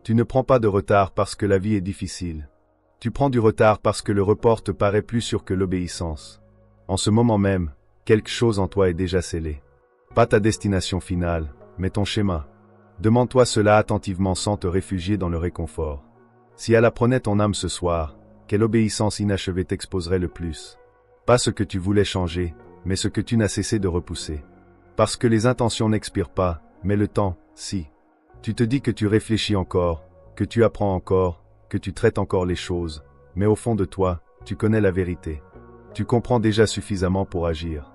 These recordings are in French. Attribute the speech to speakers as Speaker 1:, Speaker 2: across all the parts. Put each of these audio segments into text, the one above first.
Speaker 1: Tu ne prends pas de retard parce que la vie est difficile. Tu prends du retard parce que le report te paraît plus sûr que l'obéissance. En ce moment même, quelque chose en toi est déjà scellé. Pas ta destination finale, mais ton schéma. Demande-toi cela attentivement sans te réfugier dans le réconfort. Si Allah prenait ton âme ce soir, quelle obéissance inachevée t'exposerait le plus? Pas ce que tu voulais changer, mais ce que tu n'as cessé de repousser. Parce que les intentions n'expirent pas, mais le temps, si. Tu te dis que tu réfléchis encore, que tu apprends encore, que tu traites encore les choses, mais au fond de toi, tu connais la vérité. Tu comprends déjà suffisamment pour agir.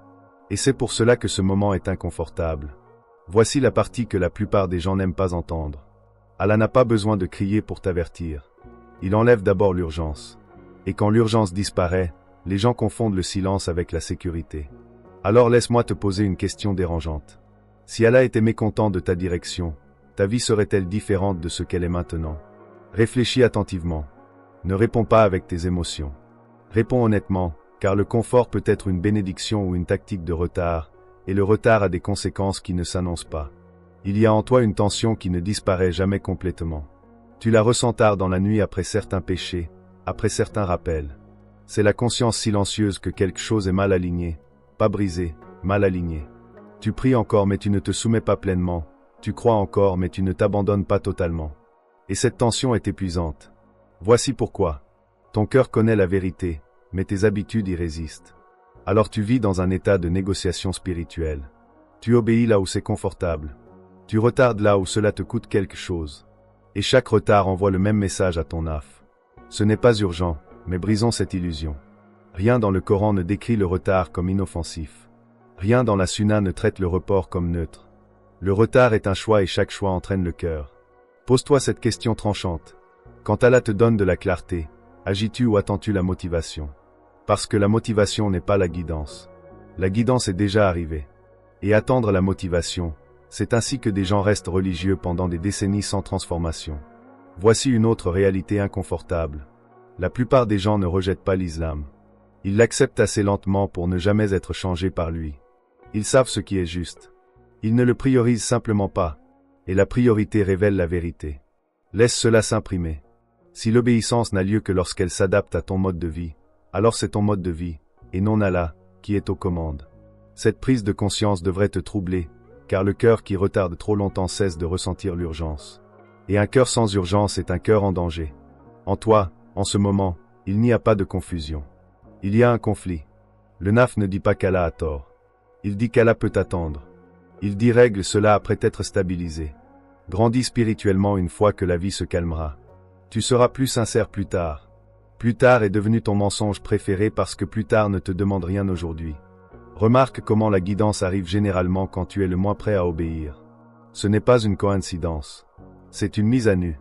Speaker 1: Et c'est pour cela que ce moment est inconfortable. Voici la partie que la plupart des gens n'aiment pas entendre. Allah n'a pas besoin de crier pour t'avertir. Il enlève d'abord l'urgence. Et quand l'urgence disparaît, les gens confondent le silence avec la sécurité. Alors laisse-moi te poser une question dérangeante. Si Allah était mécontent de ta direction, ta vie serait-elle différente de ce qu'elle est maintenant? Réfléchis attentivement. Ne réponds pas avec tes émotions. Réponds honnêtement, car le confort peut être une bénédiction ou une tactique de retard, et le retard a des conséquences qui ne s'annoncent pas. Il y a en toi une tension qui ne disparaît jamais complètement. Tu la ressens tard dans la nuit après certains péchés, après certains rappels. C'est la conscience silencieuse que quelque chose est mal aligné, pas brisé, mal aligné. Tu pries encore mais tu ne te soumets pas pleinement, tu crois encore mais tu ne t'abandonnes pas totalement. Et cette tension est épuisante. Voici pourquoi. Ton cœur connaît la vérité, mais tes habitudes y résistent. Alors tu vis dans un état de négociation spirituelle. Tu obéis là où c'est confortable. Tu retardes là où cela te coûte quelque chose. Et chaque retard envoie le même message à ton âme. Ce n'est pas urgent, mais brisons cette illusion. Rien dans le Coran ne décrit le retard comme inoffensif. Rien dans la Sunna ne traite le report comme neutre. Le retard est un choix et chaque choix entraîne le cœur. Pose-toi cette question tranchante. Quand Allah te donne de la clarté, agis-tu ou attends-tu la motivation? Parce que la motivation n'est pas la guidance. La guidance est déjà arrivée. Et attendre la motivation, c'est ainsi que des gens restent religieux pendant des décennies sans transformation. Voici une autre réalité inconfortable. La plupart des gens ne rejettent pas l'islam. Ils l'acceptent assez lentement pour ne jamais être changés par lui. Ils savent ce qui est juste. Ils ne le priorisent simplement pas. Et la priorité révèle la vérité. Laisse cela s'imprimer. Si l'obéissance n'a lieu que lorsqu'elle s'adapte à ton mode de vie, alors c'est ton mode de vie, et non Allah, qui est aux commandes. Cette prise de conscience devrait te troubler, car le cœur qui retarde trop longtemps cesse de ressentir l'urgence. Et un cœur sans urgence est un cœur en danger. En toi, en ce moment, il n'y a pas de confusion. Il y a un conflit. Le naf ne dit pas qu'Allah a tort. Il dit qu'Allah peut attendre. Il dit règle cela après t'être stabilisé. Grandis spirituellement une fois que la vie se calmera. Tu seras plus sincère plus tard. Plus tard est devenu ton mensonge préféré parce que plus tard ne te demande rien aujourd'hui. Remarque comment la guidance arrive généralement quand tu es le moins prêt à obéir. Ce n'est pas une coïncidence. C'est une mise à nu.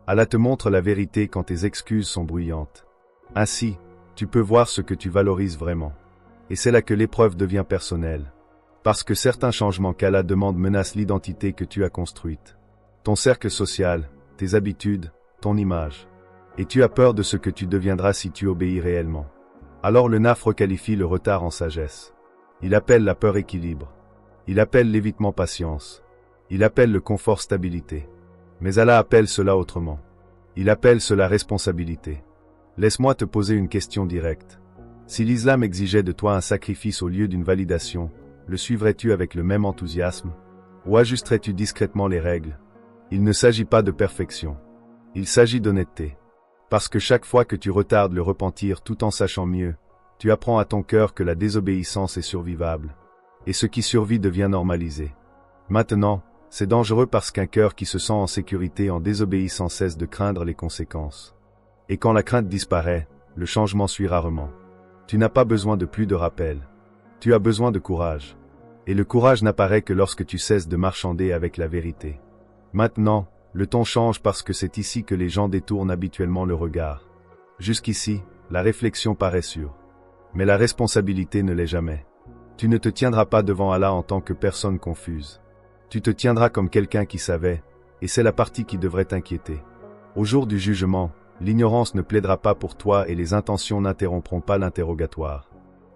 Speaker 1: Allah te montre la vérité quand tes excuses sont bruyantes. Ainsi, tu peux voir ce que tu valorises vraiment. Et c'est là que l'épreuve devient personnelle. Parce que certains changements qu'Allah demande menacent l'identité que tu as construite. Ton cercle social, tes habitudes, ton image. Et tu as peur de ce que tu deviendras si tu obéis réellement. Alors le naf requalifie le retard en sagesse. Il appelle la peur équilibre. Il appelle l'évitement patience. Il appelle le confort stabilité. Mais Allah appelle cela autrement. Il appelle cela responsabilité. Laisse-moi te poser une question directe. Si l'islam exigeait de toi un sacrifice au lieu d'une validation, le suivrais-tu avec le même enthousiasme? Ou ajusterais-tu discrètement les règles? Il ne s'agit pas de perfection. Il s'agit d'honnêteté. Parce que chaque fois que tu retardes le repentir tout en sachant mieux, tu apprends à ton cœur que la désobéissance est survivable. Et ce qui survit devient normalisé. Maintenant, c'est dangereux parce qu'un cœur qui se sent en sécurité en désobéissant cesse de craindre les conséquences. Et quand la crainte disparaît, le changement suit rarement. Tu n'as pas besoin de plus de rappel. Tu as besoin de courage. Et le courage n'apparaît que lorsque tu cesses de marchander avec la vérité. Maintenant, le ton change parce que c'est ici que les gens détournent habituellement le regard. Jusqu'ici, la réflexion paraît sûre. Mais la responsabilité ne l'est jamais. Tu ne te tiendras pas devant Allah en tant que personne confuse. Tu te tiendras comme quelqu'un qui savait, et c'est la partie qui devrait t'inquiéter. Au jour du jugement, l'ignorance ne plaidera pas pour toi et les intentions n'interrompront pas l'interrogatoire.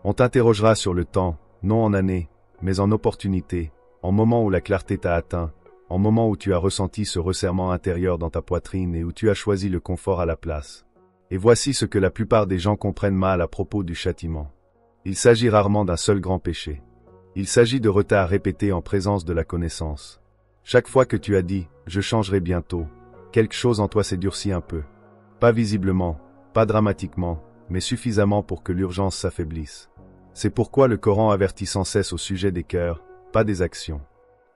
Speaker 1: On t'interrogera sur le temps, non en années, mais en opportunité, en moment où la clarté t'a atteint, en moment où tu as ressenti ce resserrement intérieur dans ta poitrine et où tu as choisi le confort à la place. Et voici ce que la plupart des gens comprennent mal à propos du châtiment. Il s'agit rarement d'un seul grand péché. Il s'agit de retards répétés en présence de la connaissance. Chaque fois que tu as dit « je changerai bientôt », quelque chose en toi s'est durci un peu. Pas visiblement, pas dramatiquement, mais suffisamment pour que l'urgence s'affaiblisse. C'est pourquoi le Coran avertit sans cesse au sujet des cœurs, pas des actions.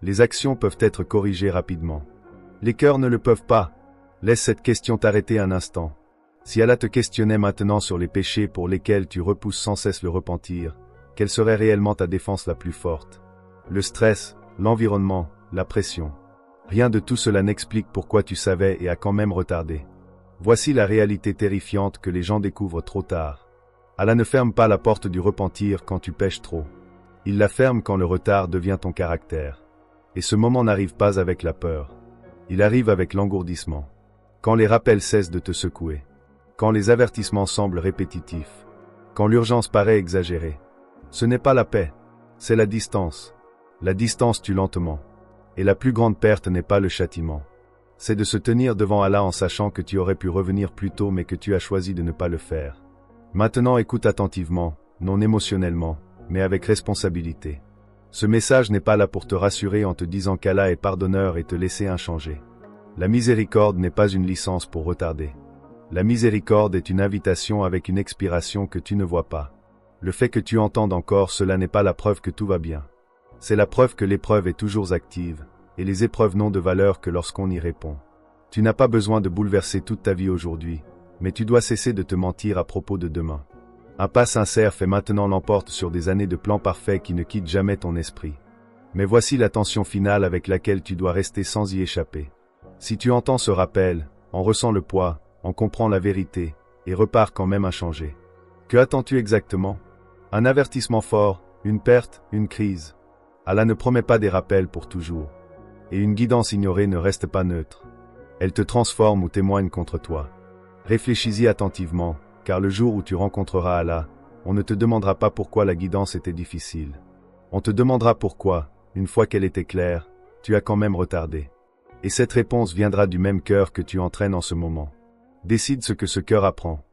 Speaker 1: Les actions peuvent être corrigées rapidement. Les cœurs ne le peuvent pas. Laisse cette question t'arrêter un instant. Si Allah te questionnait maintenant sur les péchés pour lesquels tu repousses sans cesse le repentir, quelle serait réellement ta défense la plus forte? Le stress, l'environnement, la pression. Rien de tout cela n'explique pourquoi tu savais et as quand même retardé. Voici la réalité terrifiante que les gens découvrent trop tard. Allah ne ferme pas la porte du repentir quand tu pèches trop. Il la ferme quand le retard devient ton caractère. Et ce moment n'arrive pas avec la peur. Il arrive avec l'engourdissement. Quand les rappels cessent de te secouer. Quand les avertissements semblent répétitifs. Quand l'urgence paraît exagérée. Ce n'est pas la paix, c'est la distance. La distance tue lentement. Et la plus grande perte n'est pas le châtiment. C'est de se tenir devant Allah en sachant que tu aurais pu revenir plus tôt mais que tu as choisi de ne pas le faire. Maintenant écoute attentivement, non émotionnellement, mais avec responsabilité. Ce message n'est pas là pour te rassurer en te disant qu'Allah est pardonneur et te laisser inchangé. La miséricorde n'est pas une licence pour retarder. La miséricorde est une invitation avec une expiration que tu ne vois pas. Le fait que tu entendes encore cela n'est pas la preuve que tout va bien. C'est la preuve que l'épreuve est toujours active, et les épreuves n'ont de valeur que lorsqu'on y répond. Tu n'as pas besoin de bouleverser toute ta vie aujourd'hui, mais tu dois cesser de te mentir à propos de demain. Un pas sincère fait maintenant l'emporte sur des années de plans parfaits qui ne quittent jamais ton esprit. Mais voici la tension finale avec laquelle tu dois rester sans y échapper. Si tu entends ce rappel, en ressens le poids, en comprends la vérité, et repars quand même inchangé. Que attends-tu exactement? Un avertissement fort, une perte, une crise. Allah ne promet pas des rappels pour toujours. Et une guidance ignorée ne reste pas neutre. Elle te transforme ou témoigne contre toi. Réfléchis-y attentivement, car le jour où tu rencontreras Allah, on ne te demandera pas pourquoi la guidance était difficile. On te demandera pourquoi, une fois qu'elle était claire, tu as quand même retardé. Et cette réponse viendra du même cœur que tu entraînes en ce moment. Décide ce que ce cœur apprend.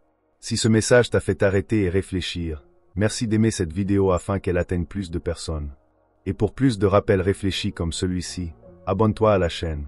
Speaker 1: Si ce message t'a fait arrêter et réfléchir, merci d'aimer cette vidéo afin qu'elle atteigne plus de personnes. Et pour plus de rappels réfléchis comme celui-ci, abonne-toi à la chaîne.